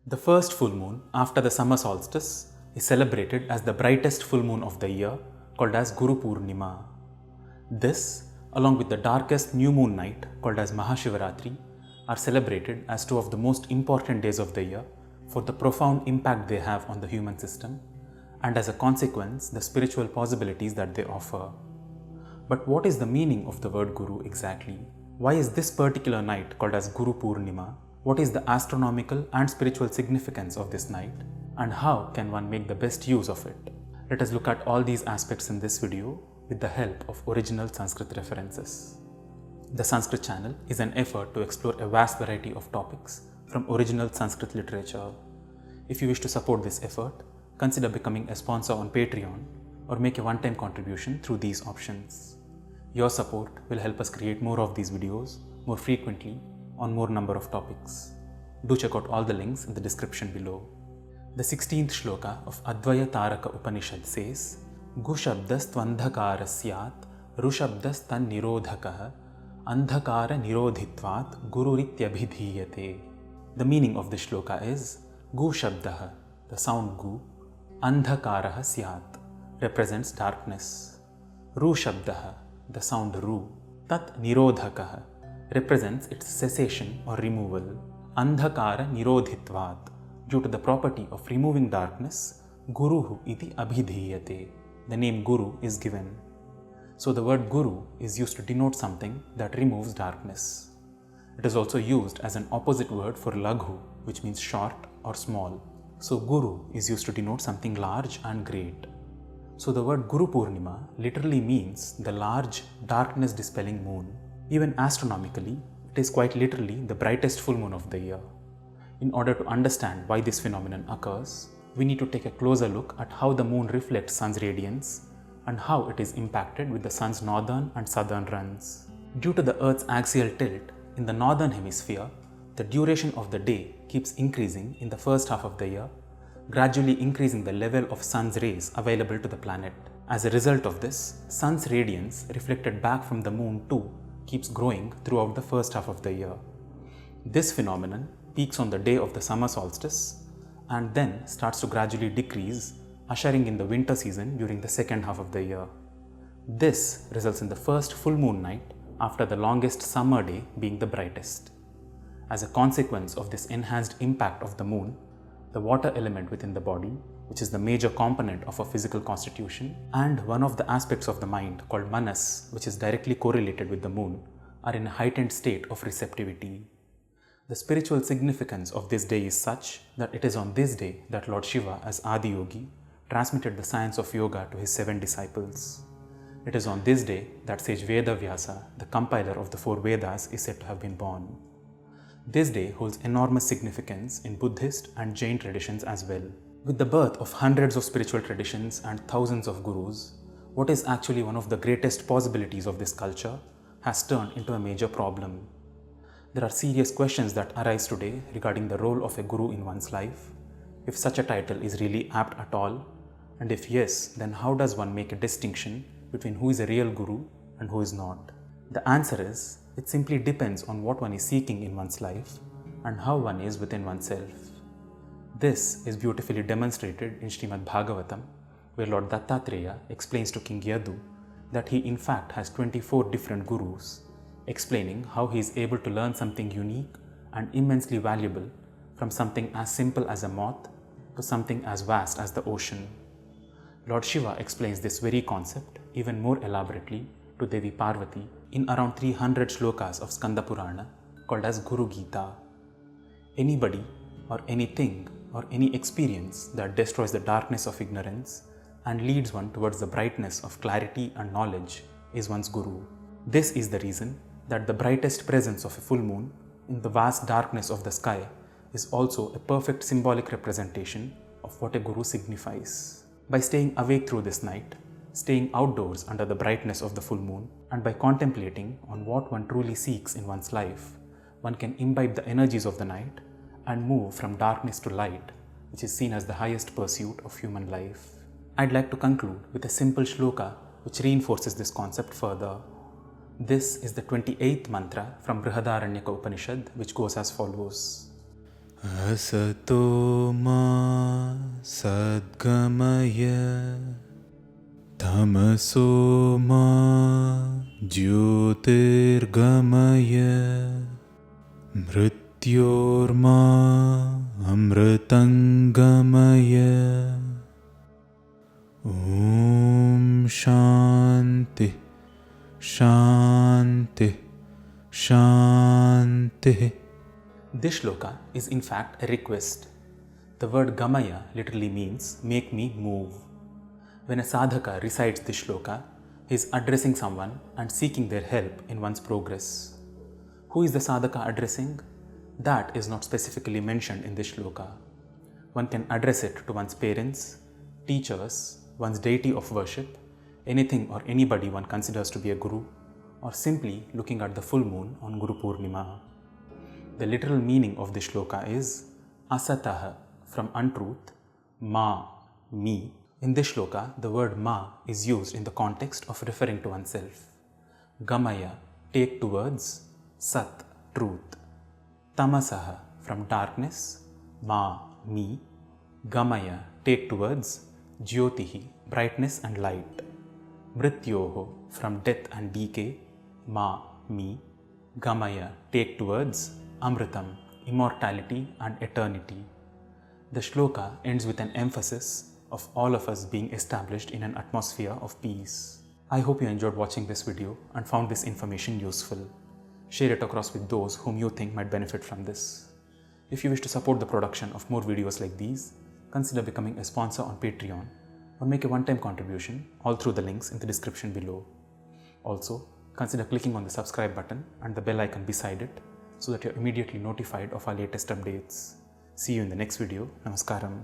The first full moon after the summer solstice is celebrated as the brightest full moon of the year, called as Guru Purnima. This, along with the darkest new moon night called as Mahashivaratri, are celebrated as two of the most important days of the year for the profound impact they have on the human system and as a consequence the spiritual possibilities that they offer. But what is the meaning of the word Guru exactly? Why is this particular night called as Guru Purnima? What is the astronomical and spiritual significance of this night? And how can one make the best use of it? Let us look at all these aspects in this video with the help of original Sanskrit references. The Sanskrit channel is an effort to explore a vast variety of topics from original Sanskrit literature. If you wish to support this effort, consider becoming a sponsor on Patreon or make a one-time contribution through these options. Your support will help us create more of these videos more frequently on more number of topics. Do check out all the links in the description below. The 16th shloka of advayatAraka Upanishad says, Gushabdastvandhakara syat rushabdastan nirodhakah andhakara nirodhitvat gururityabhidhiyate. The meaning of this shloka is Gu Shabdaha, the sound Gu, Andhakaraha Syat, represents darkness. Ru Shabdaha, the sound Ru, Tat Nirodhakaha, represents its cessation or removal. Andhakara Nirodhitvat, due to the property of removing darkness, Guruhu iti abhidhiyate, the name Guru is given. So the word Guru is used to denote something that removes darkness. It is also used as an opposite word for Laghu, which means short or small. So Guru is used to denote something large and great. So the word Guru Purnima literally means the large, darkness dispelling moon. Even astronomically, it is quite literally the brightest full moon of the year. In order to understand why this phenomenon occurs, we need to take a closer look at how the moon reflects sun's radiance and how it is impacted with the sun's northern and southern runs. Due to the Earth's axial tilt, in the northern hemisphere, the duration of the day keeps increasing in the first half of the year, gradually increasing the level of sun's rays available to the planet. As a result of this, sun's radiance reflected back from the moon too keeps growing throughout the first half of the year. This phenomenon peaks on the day of the summer solstice and then starts to gradually decrease, ushering in the winter season during the second half of the year. This results in the first full moon night after the longest summer day being the brightest. As a consequence of this enhanced impact of the moon, the water element within the body, which is the major component of a physical constitution, and one of the aspects of the mind called manas, which is directly correlated with the moon, are in a heightened state of receptivity. The spiritual significance of this day is such that it is on this day that Lord Shiva, as Adiyogi, transmitted the science of yoga to his 7 disciples. It is on this day that sage Vedavyasa, the compiler of the 4 Vedas, is said to have been born. This day holds enormous significance in Buddhist and Jain traditions as well. With the birth of hundreds of spiritual traditions and thousands of gurus, what is actually one of the greatest possibilities of this culture has turned into a major problem. There are serious questions that arise today regarding the role of a guru in one's life, if such a title is really apt at all, and if yes, then how does one make a distinction between who is a real guru and who is not? The answer is, it simply depends on what one is seeking in one's life and how one is within oneself. This is beautifully demonstrated in Srimad Bhagavatam, where Lord Dattatreya explains to King Yadu that he in fact has 24 different gurus, explaining how he is able to learn something unique and immensely valuable from something as simple as a moth to something as vast as the ocean. Lord Shiva explains this very concept even more elaborately to Devi Parvati in around 300 shlokas of Skanda Purana called as Guru Gita. Anybody or anything or any experience that destroys the darkness of ignorance and leads one towards the brightness of clarity and knowledge is one's guru. This is the reason that the brightest presence of a full moon in the vast darkness of the sky is also a perfect symbolic representation of what a guru signifies. By staying awake through this night, staying outdoors under the brightness of the full moon, and by contemplating on what one truly seeks in one's life, one can imbibe the energies of the night and move from darkness to light, which is seen as the highest pursuit of human life. I'd like to conclude with a simple shloka which reinforces this concept further. This is the 28th mantra from bRhadAraNyaka Upanishad, which goes as follows. Asato ma sadgamaya tamaso ma jyotirgamaya mrityorma amritangamaya. Om Shanti Shanti Shanti. This shloka is in fact a request. The word Gamaya literally means make me move. When a sadhaka recites this shloka, he is addressing someone and seeking their help in one's progress. Who is the sadhaka addressing? That is not specifically mentioned in this shloka. One can address it to one's parents, teachers, one's deity of worship, anything or anybody one considers to be a guru, or simply looking at the full moon on Guru Purnima. The literal meaning of this shloka is asataha, from untruth, ma, me. In this shloka, the word ma is used in the context of referring to oneself. Gamaya, take towards, sat, truth. Tamasaha, from darkness, ma, me. Gamaya, take towards, jyotihi, brightness and light. Mrityoho, from death and decay, ma, me. Gamaya, take towards, amritam, immortality and eternity. The shloka ends with an emphasis of all of us being established in an atmosphere of peace. I hope you enjoyed watching this video and found this information useful. Share it across with those whom you think might benefit from this. If you wish to support the production of more videos like these, consider becoming a sponsor on Patreon or make a one-time contribution, all through the links in the description below. Also, consider clicking on the subscribe button and the bell icon beside it so that you're immediately notified of our latest updates. See you in the next video. Namaskaram.